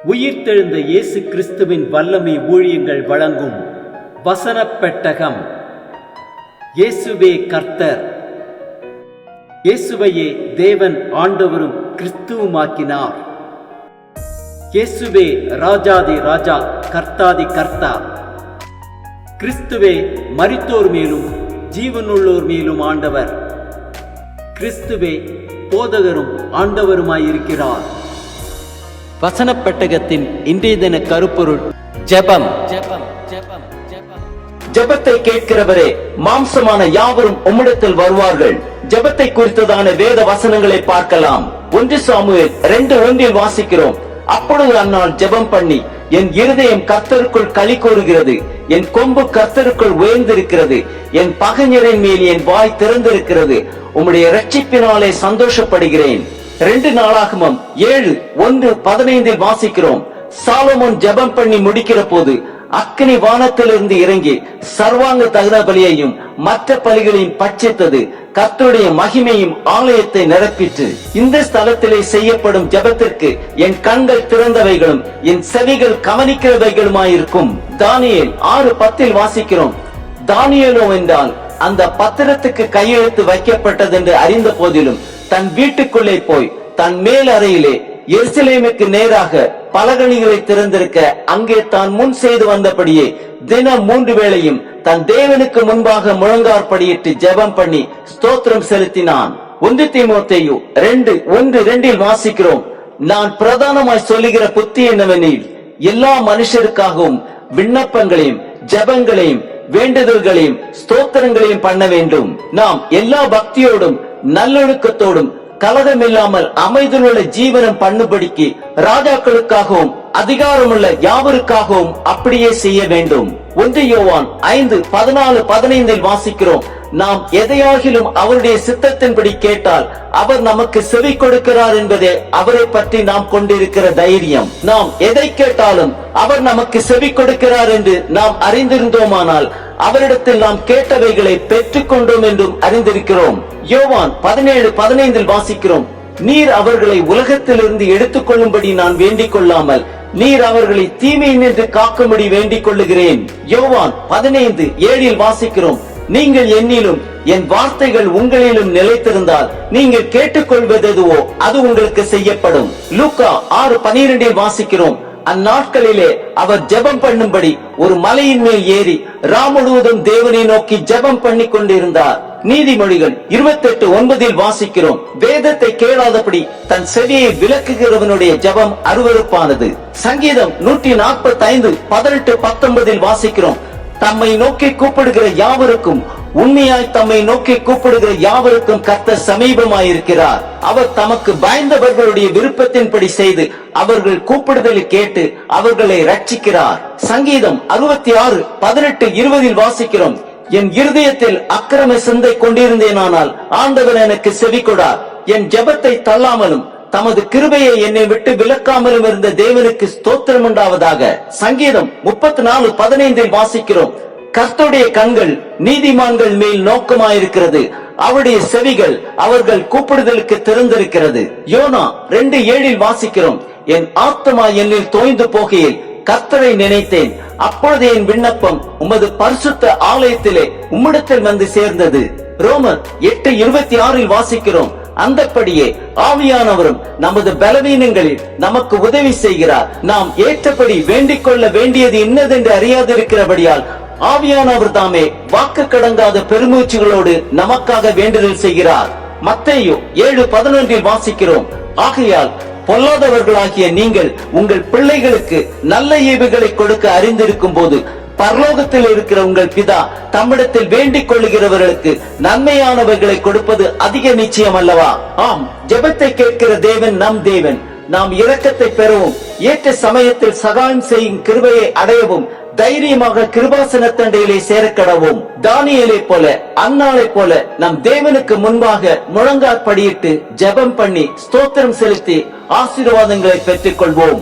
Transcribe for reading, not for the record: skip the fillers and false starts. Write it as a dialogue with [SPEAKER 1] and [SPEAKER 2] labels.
[SPEAKER 1] உயிர்த்தெழுந்த இயேசு கிறிஸ்துவின் வல்லமை ஊழியங்கள் வழங்கும் வசனப் பெட்டகம். இயேசுவே கர்த்தர். இயேசுவையே தேவன் ஆண்டவரும் கிறிஸ்துவுமாக்கினார். இயேசுவே ராஜாதி ராஜா, கர்த்தாதி கர்த்தா. கிறிஸ்துவே மரித்தோர் மேலும் ஜீவனுள்ளோர் மேலும் ஆண்டவர். கிறிஸ்துவே போதகரும் ஆண்டவருமாயிருக்கிறார். வசனப் பெட்டகத்தின் இன்றைய தின கருப்பொருள் ஜெபம்.
[SPEAKER 2] ஜெபத்தை கேட்கிறவரே, மாம்சமான யாவரும் உம்மிடத்தில் வருவார்கள். ஜெபத்தை குறித்ததான வேத வசனங்களை பார்க்கலாம். 1 சாமுவேல் 2:1 வாசிக்கிறோம். அப்பொழுது அந்நாள் ஜெபம் பண்ணி, என் இருதயம் கர்த்தருக்குள் களி கூறுகிறது, என் கொம்பு கர்த்தருக்குள் உயர்ந்திருக்கிறது, என் பகைஞரின் மேல் என் வாய் திறந்திருக்கிறது, உம்முடைய இரட்சிப்பினாலே சந்தோஷப்படுகிறேன். 2 நாளாகமம் 7:1-15 வாசிக்கிறோம். சாலமோன் ஜெபம் பண்ணி முடிக்கிற போது அக்கினி வானத்திலிருந்து இறங்கி சர்வாங்க தகன பலியையும் மற்ற பலிகளையும் பட்சித்தது. கர்த்தருடைய மகிமையும் ஆலயத்தை நிரப்பிற்று. இந்த ஸ்தலத்திலே செய்யப்படும் ஜெபத்திற்கு என் கண்கள் திறந்தவைகளும் என் செவிகள் கவனிக்கிறவைகளுமாயிருக்கும். தானியேல் 6:10 வாசிக்கிறோம். தானியேலோ என்றால் அந்த பத்திரத்துக்கு கையெழுத்து வைக்கப்பட்டது என்று அறிந்த போதிலும் தன் வீட்டுக்குள்ளே போய் தன் மேல் அறையிலே எருசலேமுக்கு நேராக பலகணிகளை திறந்திருக்க அங்கே தான் முன் செய்து வந்தபடியே தினம் 3 வேளையும் தன் தேவனுக்கு முன்பாக முழங்காற்படியிட்டு ஜெபம் பண்ணி ஸ்தோத்திரம் செலுத்தினான். 1 தீமோத்தேயு 2:1-2 வாசிக்கிறோம். நான் பிரதானமாய் சொல்லுகிற புத்தி என்னவெனில், எல்லா மனுஷருக்காகவும் விண்ணப்பங்களையும் ஜெபங்களையும் வேண்டுதல்களையும் ஸ்தோத்திரங்களையும் பண்ண வேண்டும். நாம் எல்லா பக்தியோடும் நல்லொழுக்கத்தோடும் கலகமில்லாமல் அமைதியுள்ள ஜீவனம் பண்ணும்படிக்கு ராஜாக்களுக்காகவும் அதிகாரமுள்ள யாவருக்காகவும் அப்படியே செய்ய வேண்டும். 1 யோவான் 5:14-15 வாசிக்கிறோம். நாம் எதையாகிலும் அவருடைய சித்தத்தின்படி கேட்டால் அவர் நமக்கு செவி கொடுக்கிறார் என்பதே அவரை பற்றி நாம் கொண்டிருக்கிற தைரியம். நாம் எதை கேட்டாலும் அவர் நமக்கு செவி கொடுக்கிறார் என்று நாம் அறிந்திருந்தோமானால் அவரிடத்தில் நாம் கேட்டவைகளை பெற்றுக் கொண்டோம் என்றும் அறிந்திருக்கிறோம். யோவான் 17:15 வாசிக்கிறோம். நீர் அவர்களை உலகத்திலிருந்து எடுத்துக் கொள்ளும்படி நான் வேண்டிக் கொள்ளாமல் நீர் அவர்களை தீமையினின்று காக்கும்படி வேண்டிக் கொள்ளுகிறேன். யோவான் 15:7 வாசிக்கிறோம். நீங்கள் என்னிலும் என் வார்த்தைகள் உங்களிலும் நிலைத்திருந்தால் நீங்கள் கேட்டுக்கொள்வதெதுவோ அது உங்களுக்கு செய்யப்படும். லூக்கா 6:12 வாசிக்கிறோம். அந்நாட்களிலே அவர் ஜெபம் பண்ணும்படி ஒரு மலையின் மேல் ஏறி முழுவதும் தேவனை நோக்கி ஜெபம் பண்ணி கொண்டிருந்தார். நீதிமொழிகள் 28:9 வாசிக்கிறோம். வேதத்தை கேளாதபடி தன் செவியை விலக்குகிறவனுடைய ஜெபம் அருவருப்பானது. சங்கீதம் 145:18-19 வாசிக்கிறோம். தம்மை நோக்கி கூப்பிடுகிற யாவருக்கும், உண்மையாய் தம்மை நோக்கி கூப்பிடுகிற யாவருக்கும் கர்த்தர் சமீபமாயிருக்கிறார். அவர் தமக்கு பயந்தவர்களுடைய விருப்பத்தின்படி செய்து அவர்கள் கூப்பிடுதலை கேட்டு அவர்களை ரட்சிக்கிறார். சங்கீதம் 66:18-20 வாசிக்கிறோம். என் இருதயத்தில் அக்கிரம சிந்தை கொண்டிருந்தேனானால் ஆண்டவர் எனக்கு செவி கொடார். என் ஜெபத்தை தள்ளாமலும் தமது கிருபையை என்னை விட்டு விலக்காமலும் இருந்த தேவனுக்கு ஸ்தோத்திரம் உண்டாவதாக. சங்கீதம் 34:15 வாசிக்கிறோம். கர்த்தருடைய கண்கள் நீதிமான்கள் மேல் நோக்கமாயிருக்கிறது, அவருடைய செவிகள் அவர்கள் கூப்பிடுதலுக்கு திறந்திருக்கிறது. யோனா 2:7 வாசிக்கிறோம். என் ஆத்துமா என்னில் தோய்ந்து போகையில் கர்த்தரை நினைத்தேன், அப்பொழுது என் விண்ணப்பம் உமது பரிசுத்த ஆலயத்திலே உம்மிடத்தில் வந்து சேர்ந்தது. ரோமர் 8:26 வாசிக்கிறோம். அந்தப்படியே ஆவியானவரும் நமது பலவீனங்களில் நமக்கு உதவி செய்கிறார். நாம் ஏற்றபடி வேண்டிக் கொள்ள வேண்டியது இன்னதென்று அறியாதிருக்கிறபடியால் ஆவியானவர் தாமே வாக்கு கடங்காத பெருமூச்சுகளோடு நமக்காக வேண்டுதல் செய்கிறார். மத்தேயு 7:11 வாசிக்கிறோம். ஆகையால் பொல்லாதவர்களாகிய நீங்கள் உங்கள் பிள்ளைகளுக்கு நல்ல ஈவுகளை கொடுக்க அறிந்திருக்கும் போது பரலோகத்தில் இருக்கிற உங்கள் பிதா தம்மிடத்தில் வேண்டிக் கொள்ளுகிறவர்களுக்கு நன்மையானவர்களை கொடுப்பது அதிக நிச்சயம் அல்லவா? ஆம், ஜெபத்தை கேட்கிற தேவன் நம் தேவன். நாம் இரக்கத்தை பெறவும் ஏற்ற சமயத்தில் சகாயம் செய்யும் கிருபையை அடையவும் தைரியமாக கிருபாசனத்தண்டையிலே சேரக்கடவும். தானியேலை போல அன்னாளை போல நம் தேவனுக்கு முன்பாக முழங்காற்படியிட்டு ஜெபம் பண்ணி ஸ்தோத்திரம் செலுத்தி ஆசீர்வாதங்களை பெற்றுக் கொள்வோம்.